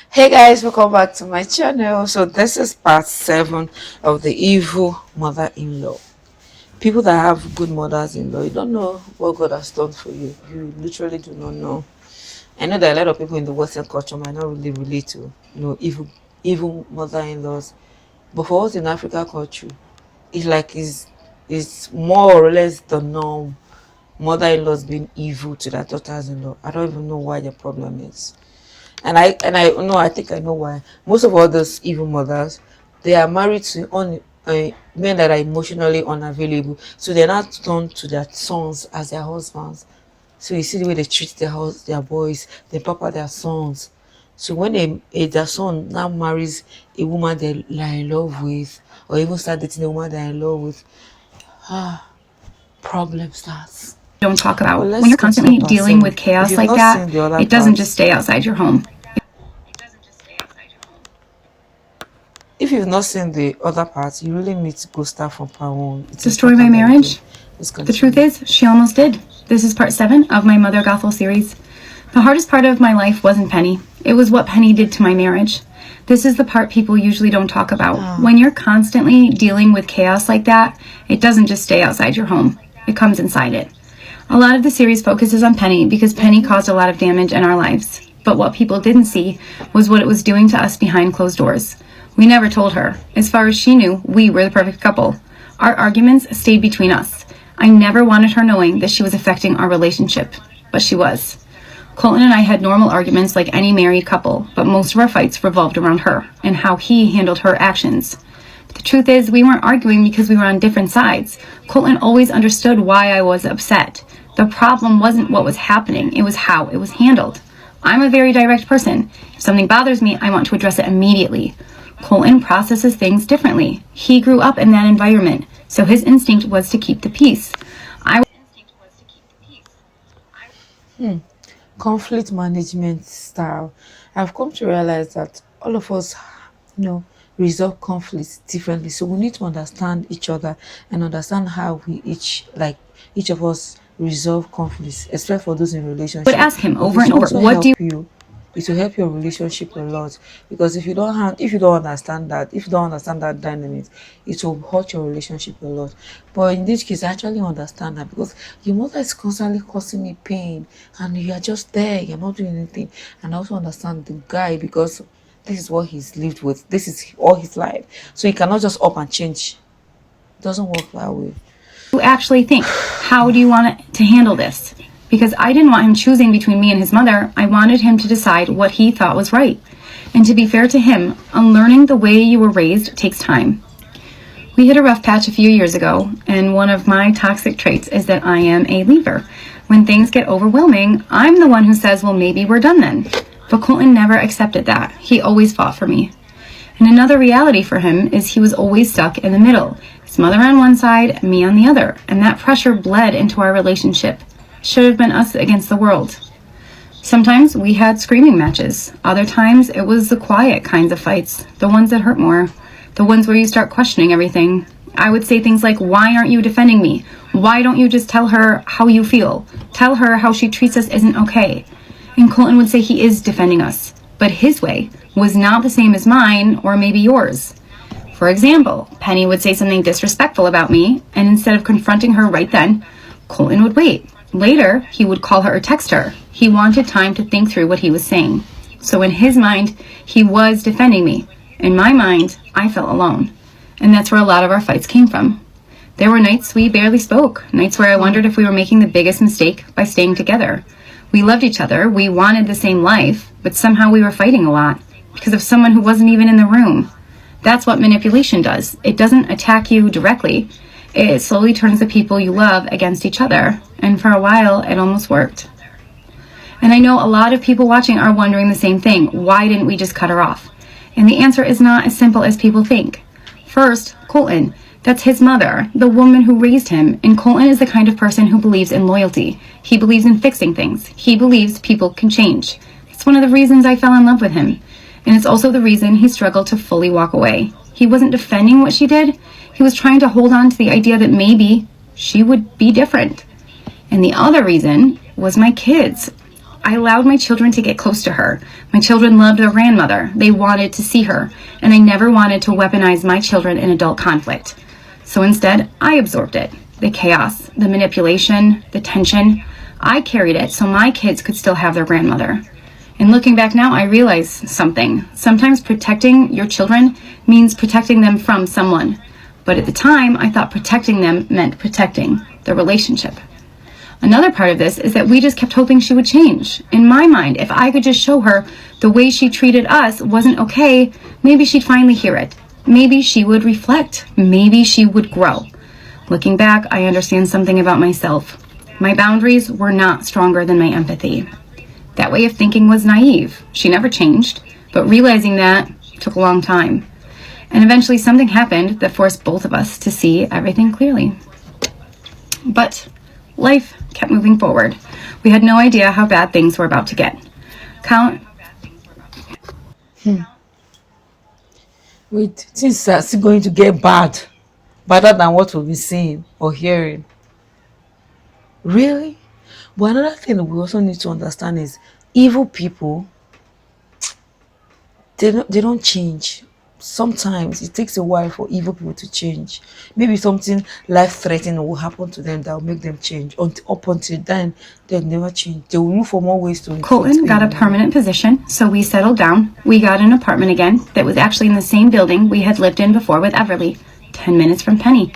Hey guys, welcome back to my channel. So this is part 7 of the evil mother-in-law. People that have good mothers-in-law, you don't know what God has done for you. You literally do not know. I know that a lot of people in the Western culture might not really relate to evil mother-in-laws, but for us in African culture, it's more or less the norm. Mother-in-laws being evil to their daughters-in-law. I don't even know why the problem is. And I know, I think I know why. Most of all those evil mothers, they are married to men that are emotionally unavailable, so they're not turned to their sons as their husbands. So you see the way they treat their boys, they papa their sons. So when their son now marries a woman they are in love with, or even start dating a woman they're in love with, problem starts. Don't talk But about. When let's you're continue constantly part dealing with 7. If chaos you've like not that, seen the other it doesn't part, just stay outside your home. if you've not seen the other part, you really need to go start from part 1. It's Destroy my important that you do. marriage? Let's The truth continue. is, she almost did. This is part 7 of my Mother Gothel series. The hardest part of my life wasn't Penny. It was what Penny did to my marriage. This is the part people usually don't talk about. When you're constantly dealing with chaos like that, it doesn't just stay outside your home. It comes inside it. A lot of the series focuses on Penny because Penny caused a lot of damage in our lives. But what people didn't see was what it was doing to us behind closed doors. We never told her. As far as she knew, we were the perfect couple. Our arguments stayed between us. I never wanted her knowing that she was affecting our relationship, but she was. Colton and I had normal arguments like any married couple, but most of our fights revolved around her and how he handled her actions. But the truth is, we weren't arguing because we were on different sides. Colton always understood why I was upset. The problem wasn't what was happening, it was how it was handled. I'm a very direct person. If something bothers me, I want to address it immediately. Colton processes things differently. He grew up in that environment, so his instinct was to keep the peace. Conflict management style. I've come to realize that all of us, you know, resolve conflicts differently. So we need to understand each other and understand how each of us resolve conflicts, especially for those in Would relationship. ask him But over it and will over, also what do you help you. It will help your relationship a lot, because if you don't understand that dynamic, it will hurt your relationship a lot. But in this case, I actually understand that, because your mother is constantly causing me pain, and you are just there, you're not doing anything. And I also understand the guy, because this is what he's lived with, this is all his life, so he cannot just up and change. It doesn't work that way. actually think? How do you want to handle this? Because I didn't want him choosing between me and his mother. I wanted him to decide what he thought was right. And to be fair to him, unlearning the way you were raised takes time. We hit a rough patch a few years ago, and one of my toxic traits is that I am a leaver. When things get overwhelming, I'm the one who says, well, maybe we're done then. But Colton never accepted that. He always fought for me. And another reality for him is he was always stuck in the middle. His mother on one side, me on the other. And that pressure bled into our relationship. Should have been us against the world. Sometimes we had screaming matches. Other times it was the quiet kinds of fights, the ones that hurt more, the ones where you start questioning everything. I would say things like, why aren't you defending me? Why don't you just tell her how you feel? Tell her how she treats us isn't okay. And Colton would say he is defending us, but his way was not the same as mine or maybe yours. For example, Penny would say something disrespectful about me, and instead of confronting her right then, Colton would wait. Later, he would call her or text her. He wanted time to think through what he was saying. So in his mind, he was defending me. In my mind, I felt alone. And that's where a lot of our fights came from. There were nights we barely spoke, nights where I wondered if we were making the biggest mistake by staying together. We loved each other, we wanted the same life, but somehow we were fighting a lot because of someone who wasn't even in the room. That's what manipulation does. It doesn't attack you directly. It slowly turns the people you love against each other. And for a while, it almost worked. And I know a lot of people watching are wondering the same thing. Why didn't we just cut her off? And the answer is not as simple as people think. First, Colton. That's his mother, the woman who raised him. And Colton is the kind of person who believes in loyalty. He believes in fixing things. He believes people can change. It's one of the reasons I fell in love with him. And it's also the reason he struggled to fully walk away. He wasn't defending what she did. He was trying to hold on to the idea that maybe she would be different. And the other reason was my kids. I allowed my children to get close to her. My children loved their grandmother. They wanted to see her, and I never wanted to weaponize my children in adult conflict. So instead, I absorbed it. The chaos, the manipulation, the tension. I carried it so my kids could still have their grandmother. And looking back now, I realize something. Sometimes protecting your children means protecting them from someone. But at the time, I thought protecting them meant protecting the relationship. Another part of this is that we just kept hoping she would change. In my mind, if I could just show her the way she treated us wasn't okay, maybe she'd finally hear it. Maybe she would reflect. Maybe she would grow. Looking back, I understand something about myself. My boundaries were not stronger than my empathy. That way of thinking was naive. She never changed, but realizing that took a long time. And eventually something happened that forced both of us to see everything clearly. But life kept moving forward. We had no idea how bad things were about to get. Wait, things are still going to get bad, better than what we'll be seeing or hearing. Really? But another thing we also need to understand is evil people, they don't change. Sometimes it takes a while for evil people to change. Maybe something life threatening will happen to them that will make them change. Up until then, they'll never change. They will look for more ways to Colton got a permanent position, so we settled down. We got an apartment again that was actually in the same building we had lived in before with Everly, 10 minutes from Penny.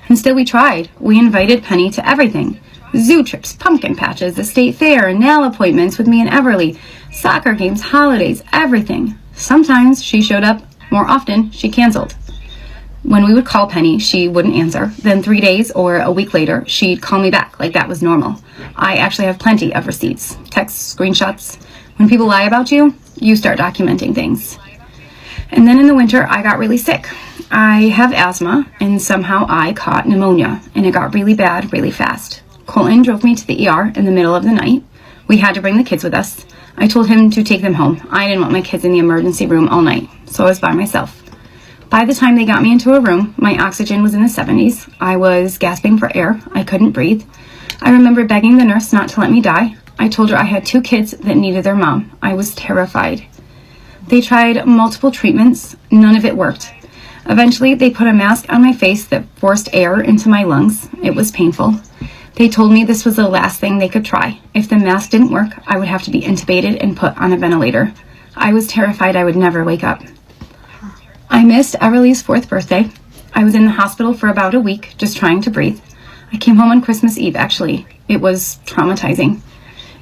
And still we tried. We invited Penny to everything. Zoo trips, pumpkin patches, the state fair, nail appointments with me and Everly, soccer games, holidays, everything. Sometimes she showed up. More often, she canceled. When we would call Penny, she wouldn't answer. Then 3 days or a week later, she'd call me back like that was normal. I actually have plenty of receipts, texts, screenshots. When people lie about you, you start documenting things. And then in the winter, I got really sick. I have asthma, and somehow I caught pneumonia, and it got really bad really fast. Colton drove me to the ER in the middle of the night. We had to bring the kids with us. I told him to take them home. I didn't want my kids in the emergency room all night, so I was by myself. By the time they got me into a room, my oxygen was in the 70s. I was gasping for air. I couldn't breathe. I remember begging the nurse not to let me die. I told her I had 2 kids that needed their mom. I was terrified. They tried multiple treatments. None of it worked. Eventually, they put a mask on my face that forced air into my lungs. It was painful. They told me this was the last thing they could try. If the mask didn't work, I would have to be intubated and put on a ventilator. I was terrified I would never wake up. I missed Everly's 4th birthday. I was in the hospital for about a week, just trying to breathe. I came home on Christmas Eve, actually. It was traumatizing.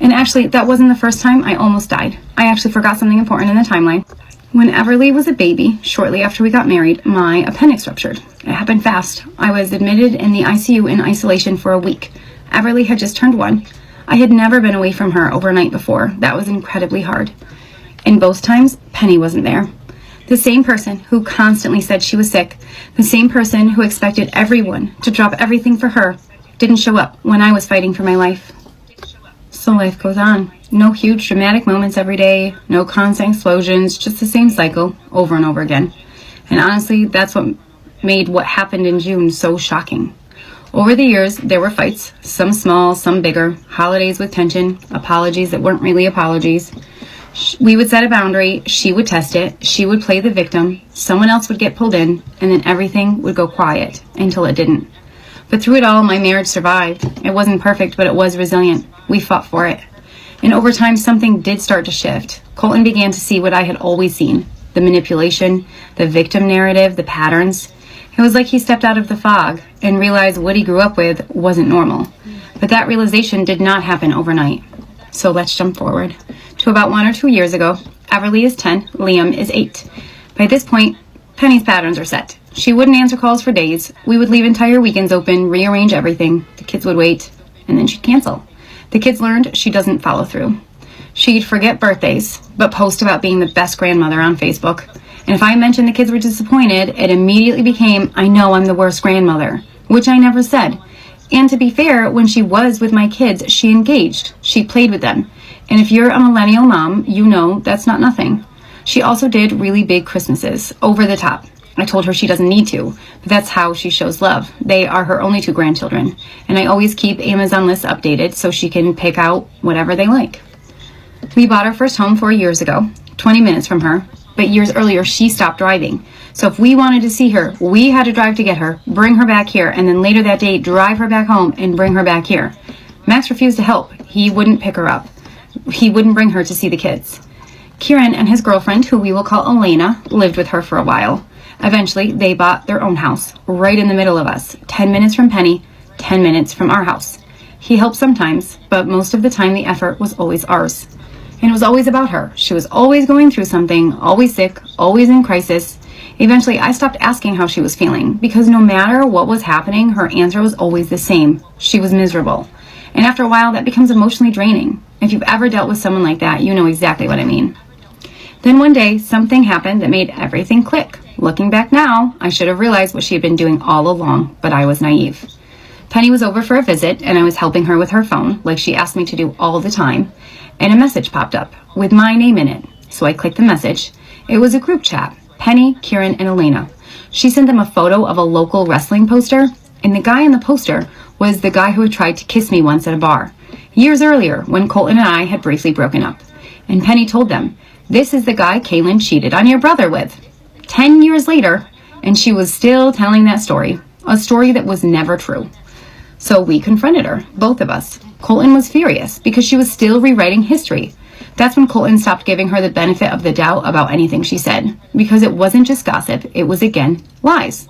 And actually, that wasn't the first time I almost died. I actually forgot something important in the timeline. When Everly was a baby, shortly after we got married, my appendix ruptured. It happened fast. I was admitted in the ICU in isolation for a week. Everly had just turned 1. I had never been away from her overnight before. That was incredibly hard. In both times, Penny wasn't there. The same person who constantly said she was sick, the same person who expected everyone to drop everything for her, didn't show up when I was fighting for my life. So life goes on. No huge dramatic moments every day, no constant explosions, just the same cycle over and over again. And honestly, that's what made what happened in June so shocking. Over the years, there were fights, some small, some bigger, holidays with tension, apologies that weren't really apologies. We would set a boundary, she would test it, she would play the victim, someone else would get pulled in, and then everything would go quiet until it didn't. But through it all, my marriage survived. It wasn't perfect, but it was resilient. We fought for it. And over time, something did start to shift. Colton began to see what I had always seen, the manipulation, the victim narrative, the patterns. It was like he stepped out of the fog and realized what he grew up with wasn't normal. But that realization did not happen overnight. So let's jump forward to about 1 or 2 years ago. Everly is 10, Liam is 8. By this point, Penny's patterns are set. She wouldn't answer calls for days. We would leave entire weekends open, rearrange everything. The kids would wait, and then she'd cancel. The kids learned she doesn't follow through. She'd forget birthdays, but post about being the best grandmother on Facebook. And if I mentioned the kids were disappointed, it immediately became, I know I'm the worst grandmother, which I never said. And to be fair, when she was with my kids, she engaged. She played with them. And if you're a millennial mom, you know that's not nothing. She also did really big Christmases, over the top. I told her she doesn't need to, but that's how she shows love. They are her only 2 grandchildren, and I always keep Amazon lists updated so she can pick out whatever they like. We bought our first home 4 years ago, 20 minutes from her, but years earlier she stopped driving. So if we wanted to see her, we had to drive to get her, bring her back here, and then later that day drive her back home and bring her back here. Max refused to help. He wouldn't pick her up. He wouldn't bring her to see the kids. Kieran and his girlfriend, who we will call Elena, lived with her for a while. Eventually, they bought their own house, right in the middle of us, 10 minutes from Penny, 10 minutes from our house. He helped sometimes, but most of the time the effort was always ours. And it was always about her. She was always going through something, always sick, always in crisis. Eventually, I stopped asking how she was feeling, because no matter what was happening, her answer was always the same. She was miserable. And after a while, that becomes emotionally draining. If you've ever dealt with someone like that, you know exactly what I mean. Then one day, something happened that made everything click. Looking back now, I should have realized what she had been doing all along, but I was naive. Penny was over for a visit, and I was helping her with her phone, like she asked me to do all the time, and a message popped up with my name in it. So I clicked the message. It was a group chat, Penny, Kieran, and Elena. She sent them a photo of a local wrestling poster, and the guy in the poster was the guy who had tried to kiss me once at a bar, years earlier when Colton and I had briefly broken up. And Penny told them, "This is the guy Kaylin cheated on your brother with." 10 years later, and she was still telling that story, a story that was never true. So we confronted her, both of us. Colton was furious because she was still rewriting history. That's when Colton stopped giving her the benefit of the doubt about anything she said, because it wasn't just gossip, it was again lies.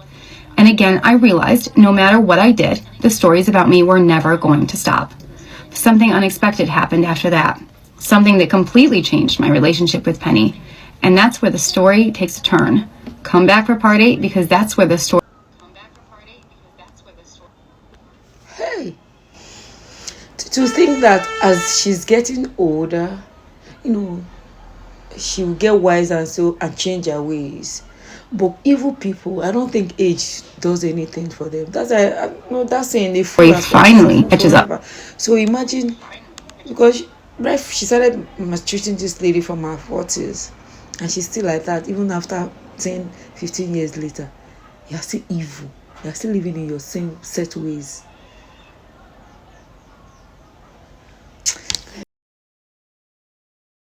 And again, I realized no matter what I did, the stories about me were never going to stop. Something unexpected happened after that, something that completely changed my relationship with Penny. And that's where the story takes a turn. Come back for part 8, because that's where the story... Hey, to think that as she's getting older, you know, she will get wiser and change her ways. But evil people, I don't think age does anything for them. That's no, that's saying a fool has finally fool catches up. forever. So imagine, because she started maltreating this lady from her 40s, and she's still like that even after 10, 15 years later. You're still evil. You're still living in your same set ways.